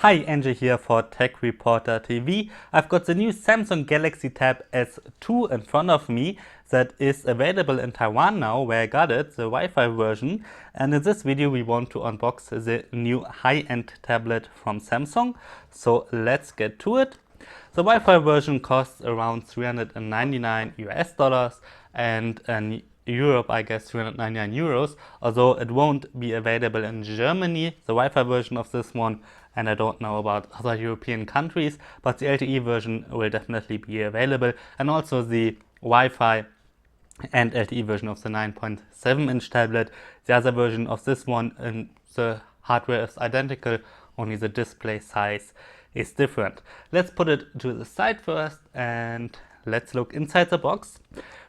Hi, Angie here for Tech Reporter TV. I've got the new Samsung Galaxy Tab S2 in front of me that is available in Taiwan now, where I got it, the Wi-Fi version. And in this video we want to unbox the new high-end tablet from Samsung. So let's get to it. The Wi-Fi version costs around 399 US dollars and in Europe, I guess 399 euros, although it won't be available in Germany, the Wi-Fi version of this one, and I don't know about other European countries, but the LTE version will definitely be available, and also the Wi-Fi and LTE version of the 9.7-inch tablet. The other version of this one, and the hardware is identical, only the display size is different. Let's put it to the side first and let's look inside the box.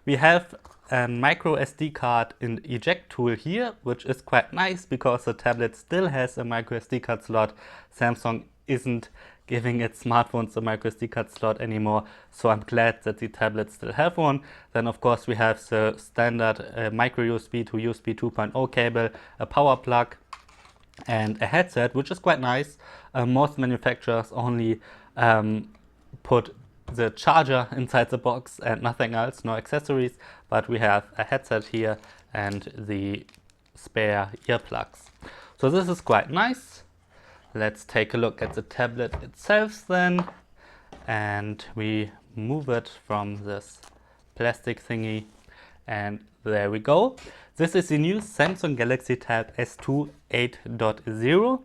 We have a micro SD card in eject tool here, which is quite nice because the tablet still has a micro SD card slot. Samsung isn't giving its smartphones a micro SD card slot anymore, so I'm glad that the tablets still have one. Then of course we have the standard micro USB to USB 2.0 cable, a power plug, and a headset, which is quite nice. Most manufacturers only put the charger inside the box and nothing else, no accessories, but we have a headset here and the spare earplugs. So this is quite nice. Let's take a look at the tablet itself then, and we move it from this plastic thingy, and there we go. This is the new Samsung Galaxy Tab S2 8.0.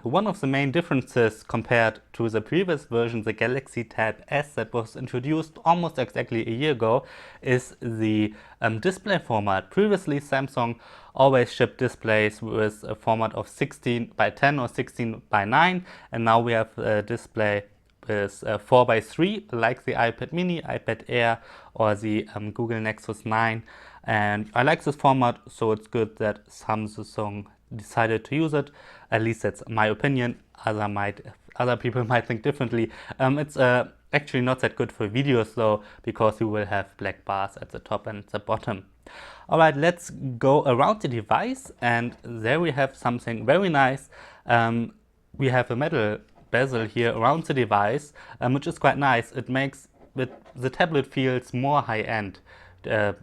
One of the main differences compared to the previous version, the Galaxy Tab S that was introduced almost exactly a year ago, is the display format. Previously, Samsung always shipped displays with a format of 16 by 10 or 16 by 9, and now we have a display with 4 by 3, like the iPad mini, iPad Air, or the Google Nexus 9. And I like this format, so it's good that Samsung decided to use it. At least that's my opinion. Other people might think differently. It's actually not that good for videos though, because you will have black bars at the top and the bottom. Alright, let's go around the device, and there we have something very nice. We have a metal bezel here around the device, which is quite nice. It makes the tablet feels more high-end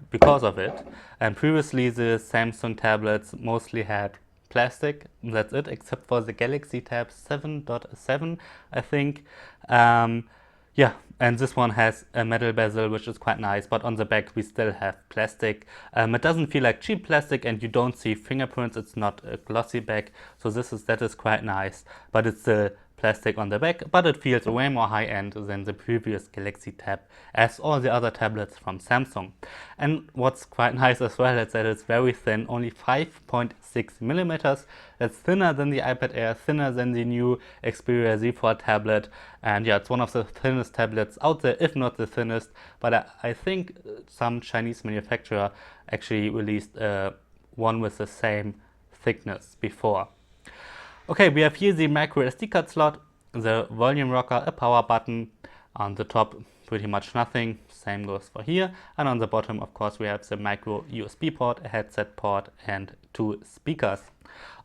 because of it. And previously the Samsung tablets mostly had plastic, that's it, except for the Galaxy Tab 7.7, I think. Yeah, and this one has a metal bezel, which is quite nice, but on the back we still have plastic. It doesn't feel like cheap plastic, and you don't see fingerprints. It's not a glossy back, so that is quite nice, but it's the plastic on the back, but it feels way more high-end than the previous Galaxy Tab, as all the other tablets from Samsung. And what's quite nice as well is that it's very thin, only 5.6 millimeters. That's thinner than the iPad Air, thinner than the new Xperia Z4 tablet, and yeah, it's one of the thinnest tablets out there, if not the thinnest. But I think some Chinese manufacturer actually released one with the same thickness before. Okay, we have here the micro SD card slot, the volume rocker, a power button. On the top, pretty much nothing. Same goes for here. And on the bottom, of course, we have the micro USB port, a headset port, and 2 speakers.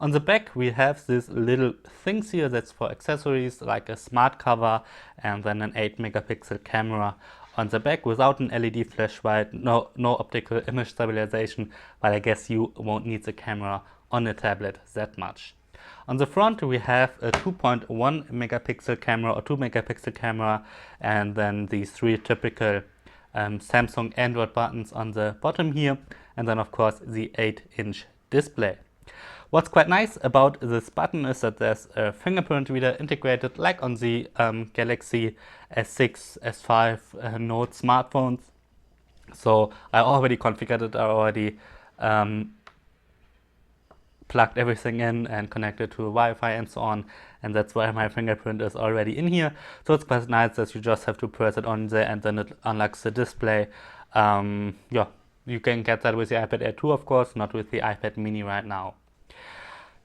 On the back, we have these little things here that's for accessories, like a smart cover and then an 8-megapixel camera on the back without an LED flashlight, no optical image stabilization, but I guess you won't need the camera on a tablet that much. On the front we have a 2.1 megapixel camera or 2 megapixel camera, and then these 3 typical Samsung Android buttons on the bottom here, and then of course the 8-inch display. What's quite nice about this button is that there's a fingerprint reader integrated, like on the Galaxy S6, S5 Note smartphones. So I already configured it, I already plugged everything in and connected to Wi-Fi and so on, and that's why my fingerprint is already in here. So it's quite nice that you just have to press it on there and then it unlocks the display. Yeah, you can get that with the iPad Air 2, of course, not with the iPad mini right now.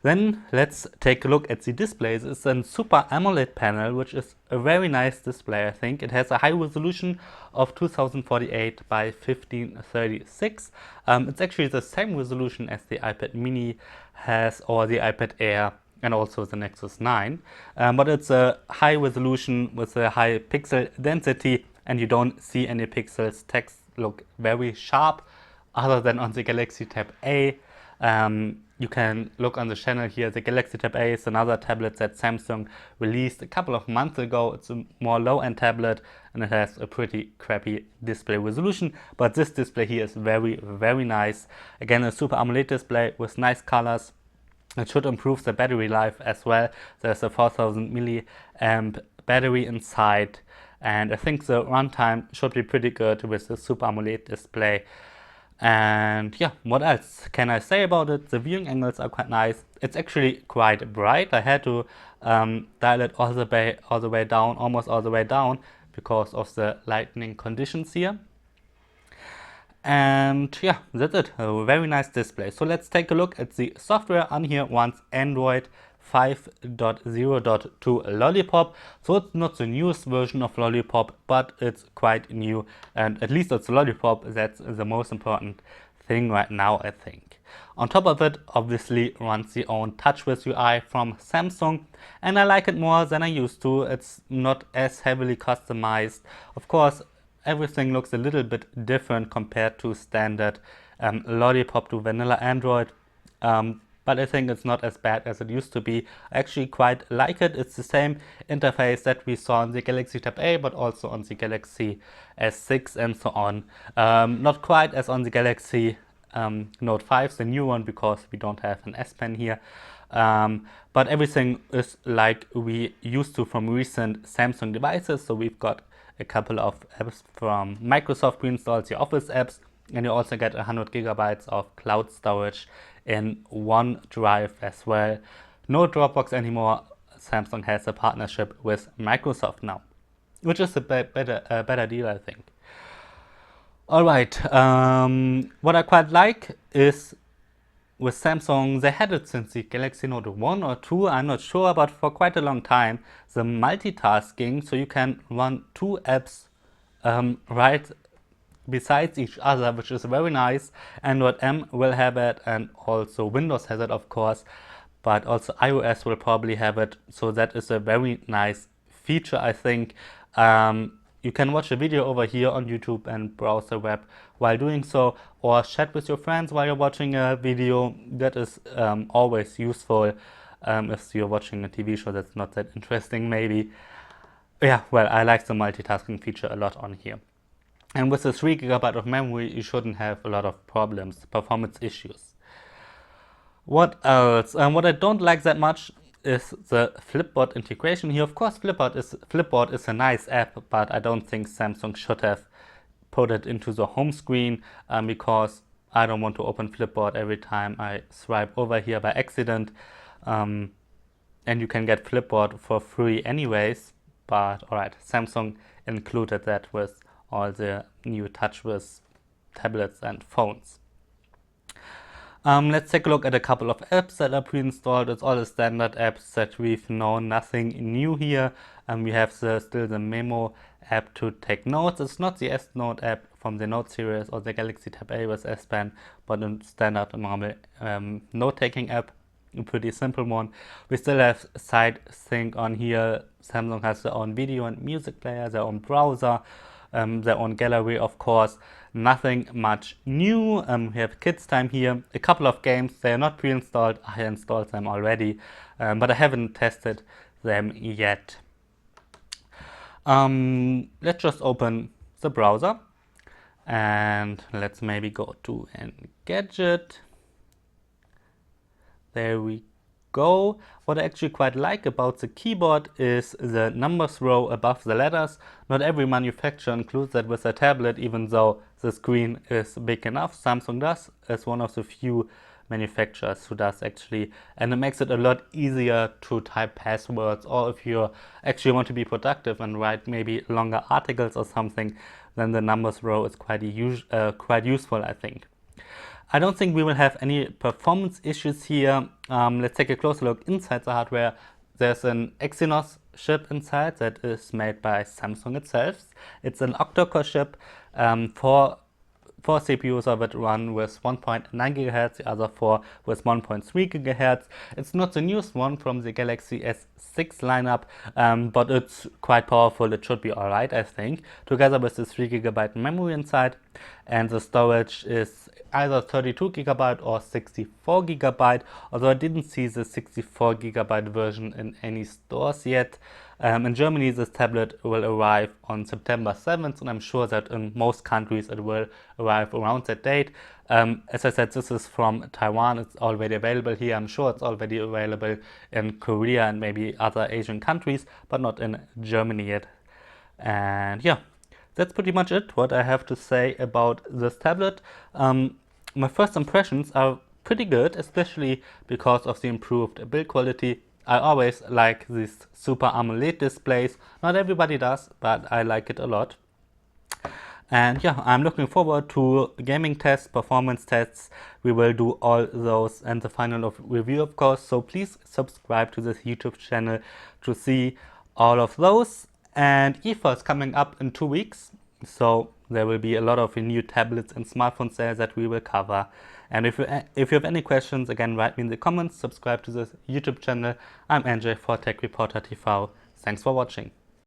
Then let's take a look at the displays. It's a Super AMOLED panel, which is a very nice display, I think. It has a high resolution of 2048 by 1536. It's actually the same resolution as the iPad mini has or the iPad Air and also the Nexus 9. But it's a high resolution with a high pixel density, and you don't see any pixels. Text look very sharp, other than on the Galaxy Tab A. You can look on the channel here. The Galaxy Tab A is another tablet that Samsung released a couple of months ago. It's a more low-end tablet, and it has a pretty crappy display resolution. But this display here is very, very nice. Again, a Super AMOLED display with nice colors. It should improve the battery life as well. There's a 4000 milliamp battery inside, and I think the runtime should be pretty good with the Super AMOLED display. And yeah, what else can I say about it? The viewing angles are quite nice. It's actually quite bright. I had to dial it all the way down, almost all the way down, because of the lighting conditions here. And yeah, that's it. A very nice display. So let's take a look at the software. On here runs Android 5.0.2 Lollipop. So it's not the newest version of Lollipop, but it's quite new, and at least it's Lollipop. That's the most important thing right now, I think. On top of it, obviously runs the own TouchWiz UI from Samsung, and I like it more than I used to. It's not as heavily customized. Of course, everything looks a little bit different compared to standard Lollipop to vanilla Android. But I think it's not as bad as it used to be. I actually quite like it. It's the same interface that we saw on the Galaxy Tab A, but also on the Galaxy S6 and so on. Not quite as on the Galaxy Note 5, the new one, because we don't have an S Pen here. But everything is like we used to from recent Samsung devices. So we've got a couple of apps from Microsoft pre-installed, the Office apps, and you also get 100 gigabytes of cloud storage in OneDrive as well. No Dropbox anymore. Samsung has a partnership with Microsoft now, which is a better deal, I think. Alright, what I quite like is with Samsung, they had it since the Galaxy Note 1 or 2, I'm not sure, but for quite a long time, the multitasking, so you can run two apps right besides each other, which is very nice. Android M will have it, and also Windows has it, of course, but also iOS will probably have it. So that is a very nice feature, I think. You can watch a video over here on YouTube and browse the web while doing so, or chat with your friends while you're watching a video. That is always useful. If you're watching a TV show that's not that interesting, maybe. Yeah, well, I like the multitasking feature a lot on here. And with the 3 GB of memory, you shouldn't have a lot of problems, performance issues. What else? What I don't like that much is the Flipboard integration here. Of course, Flipboard is a nice app, but I don't think Samsung should have put it into the home screen, because I don't want to open Flipboard every time I swipe over here by accident. And you can get Flipboard for free anyways, but alright, Samsung included that with all the new TouchWiz tablets and phones. Let's take a look at a couple of apps that are pre-installed. It's all the standard apps that we've known, nothing new here. We have still the Memo app to take notes. It's not the S Note app from the Note series or the Galaxy Tab A with S Pen, but a standard normal note-taking app, a pretty simple one. We still have SideSync on here. Samsung has their own video and music player, their own browser, their own gallery, of course. Nothing much new. We have Kids Time here, a couple of games. They are not pre-installed. I installed them already, but I haven't tested them yet. Let's just open the browser and let's maybe go to Engadget. There we go. What I actually quite like about the keyboard is the numbers row above the letters. Not every manufacturer includes that with a tablet, even though the screen is big enough. Samsung does, as one of the few manufacturers who does actually, and it makes it a lot easier to type passwords, or if you actually want to be productive and write maybe longer articles or something, then the numbers row is quite useful, I think. I don't think we will have any performance issues here. Let's take a closer look inside the hardware. There's an Exynos chip inside that is made by Samsung itself. It's an octa-core chip, 4 4 CPUs of it run with 1.9 GHz, the other 4 with 1.3 GHz. It's not the newest one from the Galaxy S6 lineup, but it's quite powerful. It should be alright, I think, together with the 3 GB memory inside. And the storage is either 32 GB or 64 GB, although I didn't see the 64 GB version in any stores yet. In Germany, this tablet will arrive on September 7th, and I'm sure that in most countries it will arrive around that date. As I said, this is from Taiwan. It's already available here. I'm sure it's already available in Korea and maybe other Asian countries, but not in Germany yet. And yeah, that's pretty much it, what I have to say about this tablet. My first impressions are pretty good, especially because of the improved build quality. I always like these Super AMOLED displays. Not everybody does, but I like it a lot. And yeah, I'm looking forward to gaming tests, performance tests. We will do all those and the final review, of course. So please subscribe to this YouTube channel to see all of those. And IFA is coming up in 2 weeks. So there will be a lot of new tablets and smartphone sales that we will cover. And if you have any questions, again, write me in the comments, subscribe to this YouTube channel. I'm NJ for Tech Reporter TV. Thanks for watching.